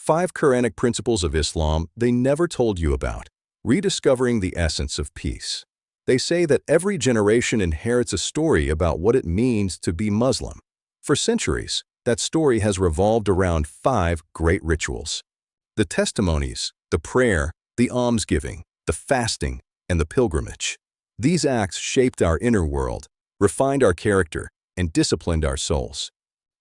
5 Qur'anic principles of Islam they never told you about. Rediscovering the essence of peace. They say that every generation inherits a story about what it means to be Muslim. For centuries, that story has revolved around 5 great rituals: the testimonies, the prayer, the almsgiving, the fasting, and the pilgrimage. These acts shaped our inner world, refined our character, and disciplined our souls.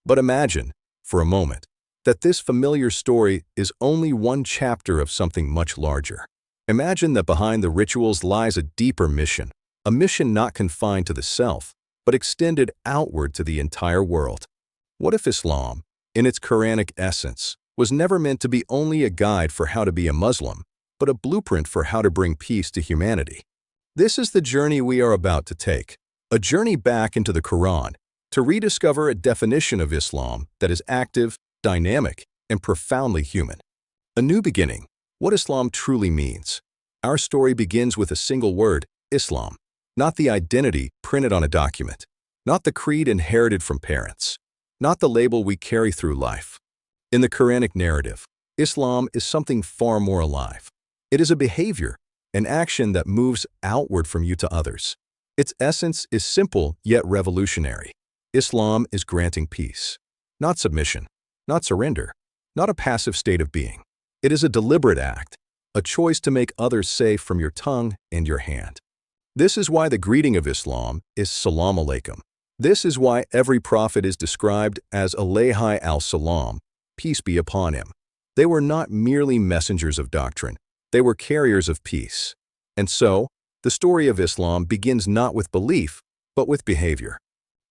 But imagine, for a moment, that this familiar story is only one chapter of something much larger. Imagine that behind the rituals lies a deeper mission, a mission not confined to the self, but extended outward to the entire world. What if Islam, in its Quranic essence, was never meant to be only a guide for how to be a Muslim, but a blueprint for how to bring peace to humanity? This is the journey we are about to take, a journey back into the Qur'an, to rediscover a definition of Islam that is active, dynamic, and profoundly human. A new beginning, what Islam truly means. Our story begins with a single word, Islam, not the identity printed on a document, not the creed inherited from parents, not the label we carry through life. In the Quranic narrative, Islam is something far more alive. It is a behavior, an action that moves outward from you to others. Its essence is simple yet revolutionary. Islam is granting peace, not submission, not surrender, not a passive state of being. It is a deliberate act, a choice to make others safe from your tongue and your hand. This is why the greeting of Islam is Salam Alaikum. This is why every prophet is described as Alayhi al-Salam, peace be upon him. They were not merely messengers of doctrine, they were carriers of peace. And so, the story of Islam begins not with belief, but with behavior.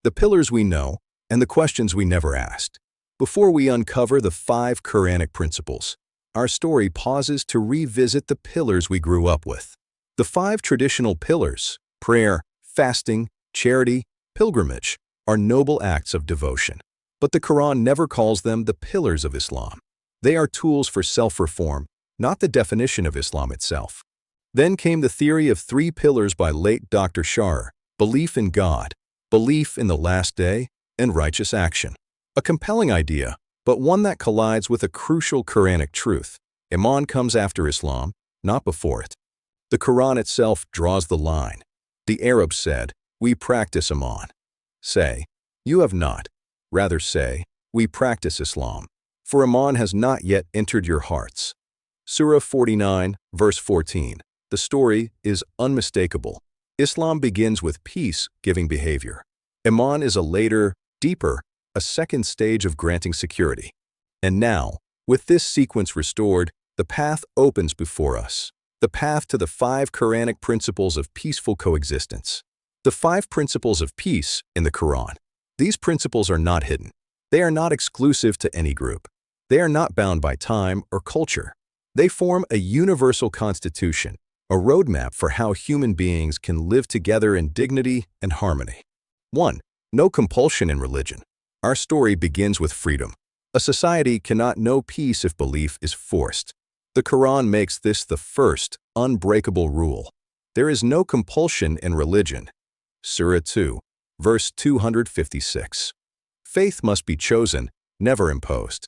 The pillars we know and the questions we never asked. Before we uncover the 5 Quranic principles, our story pauses to revisit the pillars we grew up with. The 5 traditional pillars, prayer, fasting, charity, pilgrimage, are noble acts of devotion. But the Quran never calls them the pillars of Islam. They are tools for self-reform, not the definition of Islam itself. Then came the theory of 3 pillars by late Dr. Shar: belief in God, belief in the last day, and righteous action. A compelling idea, but one that collides with a crucial Quranic truth. Iman comes after Islam, not before it. The Quran itself draws the line. The Arabs said, "We practice Iman." Say, "You have not." Rather say, "We practice Islam." For Iman has not yet entered your hearts. Surah 49, verse 14. The story is unmistakable. Islam begins with peace-giving behavior. Iman is a later, deeper, a second stage of granting security. And now, with this sequence restored, the path opens before us. The path to the 5 Quranic principles of peaceful coexistence. The 5 principles of peace in the Quran. These principles are not hidden. They are not exclusive to any group. They are not bound by time or culture. They form a universal constitution, a roadmap for how human beings can live together in dignity and harmony. 1. No compulsion in religion. Our story begins with freedom. A society cannot know peace if belief is forced. The Quran makes this the first, unbreakable rule. There is no compulsion in religion. Surah 2, verse 256. Faith must be chosen, never imposed.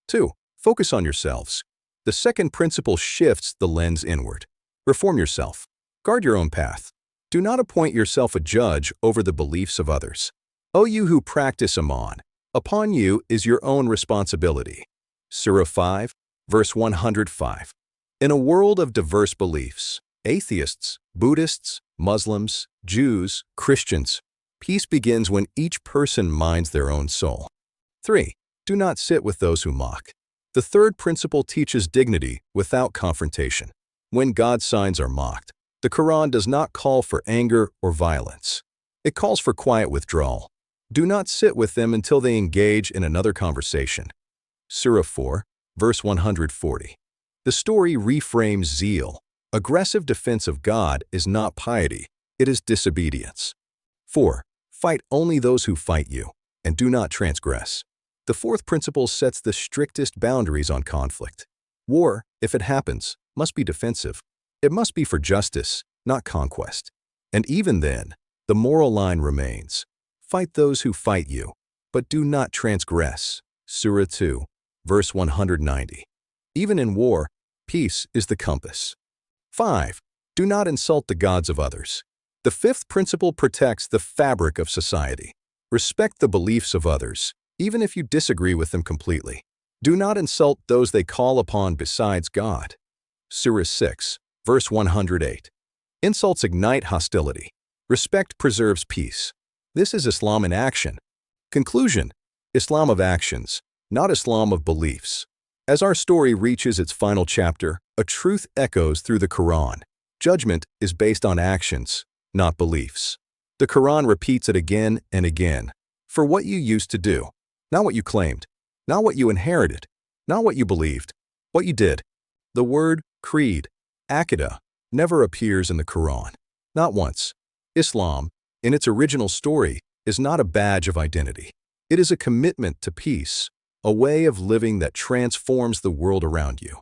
2. Focus on yourselves. The second principle shifts the lens inward. Reform yourself. Guard your own path. Do not appoint yourself a judge over the beliefs of others. O you who practice Iman, upon you is your own responsibility. Surah 5, verse 105. In a world of diverse beliefs, atheists, Buddhists, Muslims, Jews, Christians, peace begins when each person minds their own soul. 3. Do not sit with those who mock. The third principle teaches dignity without confrontation. When God's signs are mocked, the Quran does not call for anger or violence. It calls for quiet withdrawal. Do not sit with them until they engage in another conversation. Surah 4, verse 140. The story reframes zeal. Aggressive defense of God is not piety, it is disobedience. 4. Fight only those who fight you, and do not transgress. The fourth principle sets the strictest boundaries on conflict. War, if it happens, must be defensive. It must be for justice, not conquest. And even then, the moral line remains. Fight those who fight you, but do not transgress. Surah 2, verse 190. Even in war, peace is the compass. 5. Do not insult the gods of others. The fifth principle protects the fabric of society. Respect the beliefs of others, even if you disagree with them completely. Do not insult those they call upon besides God. Surah 6, verse 108. Insults ignite hostility. Respect preserves peace. This is Islam in action. Conclusion: Islam of actions, not Islam of beliefs. As our story reaches its final chapter, a truth echoes through the Qur'an. Judgment is based on actions, not beliefs. The Qur'an repeats it again and again. For what you used to do, not what you claimed, not what you inherited, not what you believed, what you did. The word creed, aqidah, never appears in the Qur'an. Not once. Islam, in its original story, is not a badge of identity. It is a commitment to peace, a way of living that transforms the world around you.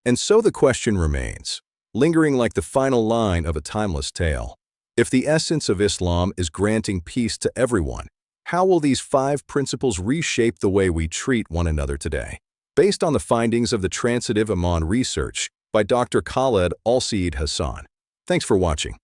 And so the question remains, lingering like the final line of a timeless tale. If the essence of Islam is granting peace to everyone, how will these 5 principles reshape the way we treat one another today? Based on the findings of the Transitive Iman research by Dr. Khaled Al-Saeed Hassan. Thanks for watching.